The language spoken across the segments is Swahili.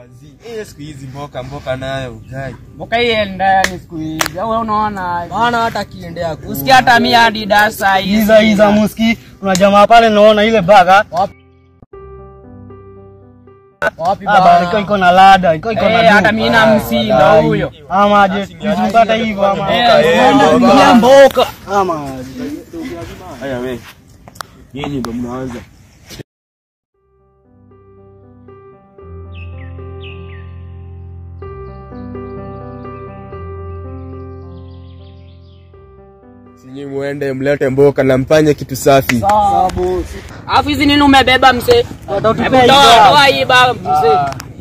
wazi. Siku hizi mboka nayo ugai. Mboka hii ndani siku hizi. Wewe unaona? Maana hata kiendea ku. Usikia hata mimi hadi dasa hizi. Hiza muski. Kuna jamaa pale naona ile baga. Wapi baba? Iko na lada, iko na hata mimi na msindo huyo. Ama je, tumpata hivyo ama. Mboka. Ama. Haya wewe. Nyinyi ndo mnaanza. Sinyi muende mlete mboka na mfanye kitu safi. Sawa boss. Alafu hizi nini umebeba mzee? Toa hii baba mzee.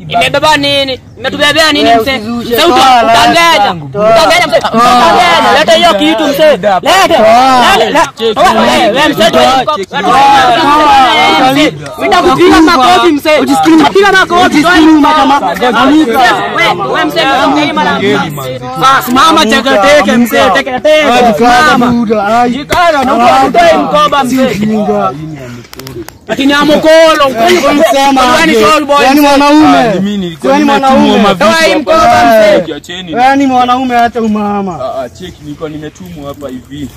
Imebeba nini? Imetubebea nini mzee? Mzee utangenya. Utangenya mzee. Utangenya. Leta hiyo kitu mzee. Leta. Wewe mzee. Nitakupiga makofi mzee. Ujipiga makofi. Wewe mzee ongea mara. Sasa mama teketeke mzee. Teketeke. Mama. Jikana na utoi mkoba mzee. Lakini amokolo yani mwanaume. Kwani mwanaume. Toa hii mkoba mzee. Acheni. Yani mwanaume hata umama. Cheki nilikuwa nimetumwa hapa hivi.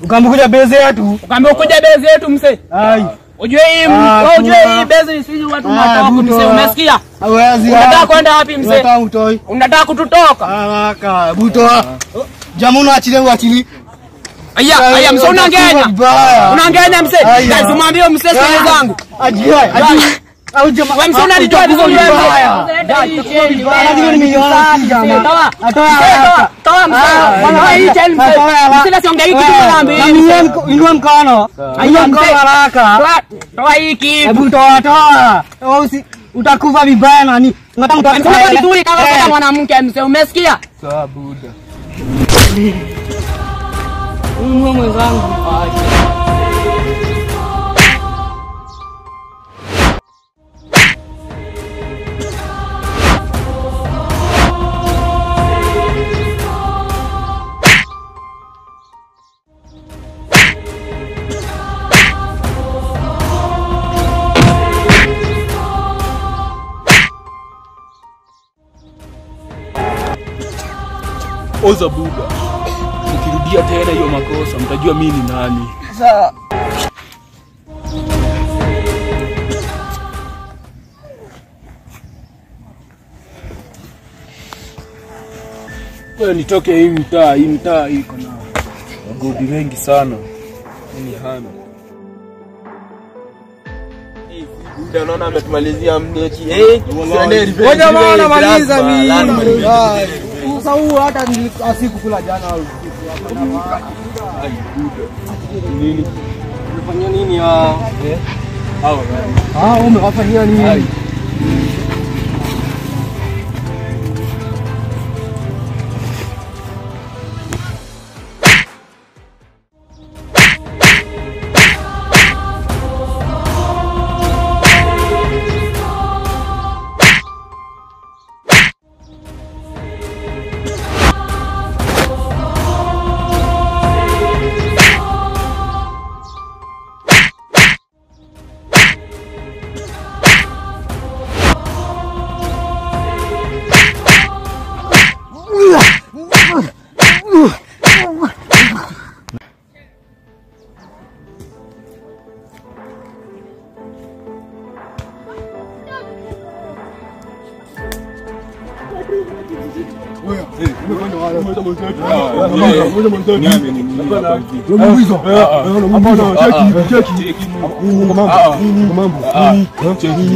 Ukamkuja beze yetu. Ukaambia kuja base yetu mzee. Ai. Ujue hii base sisi watu tunatoka mzee, umesikia? Hawezi. Unataka kwenda wapi mzee? Unataka utoi. Unataka kututoka? Haraka, butoa. Jamuno achili. Aya mzee unangenya. Unangenya mzee. Guys umwambie mzee sasa zangu. Aji. Au jamaa. Wewe mzee unalitoa vizuri wewe. Toa mzee. Wana hii cheni mzee. Mzee siongea hiki tunaambia. Inua mkono. Inua mkono haraka. Toa hiki. Hebu toa. Utakufa vibaya nani? Unataka Toa vizuri kama mwanamke mzee, umesikia? Sawa buda. Unua mwenzangu. Oza buda. Ukirudia tena hiyo makosa mtajua mimi ni nani. Sasa Wewe nitoke hii mtaa iko na wagodi wengi sana. Ni hana. Buda unaona ametumalizia mneki. ngoja maana maliza mimi. Sasa huu hata asikukula jana au usiku hapa. Nini? Unafanya nini hao? Hao umewafanyia nini?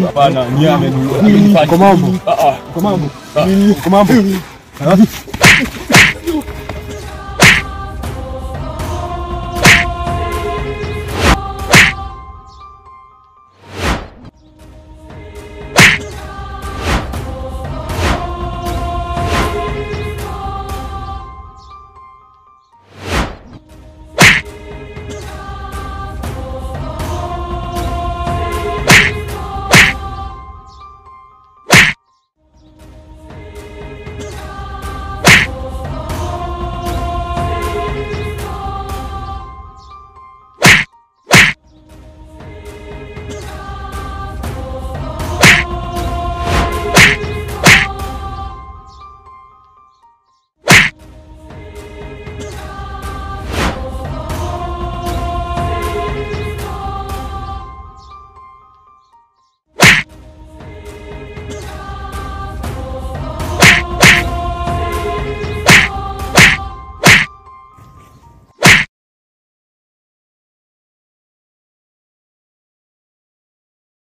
Hapana,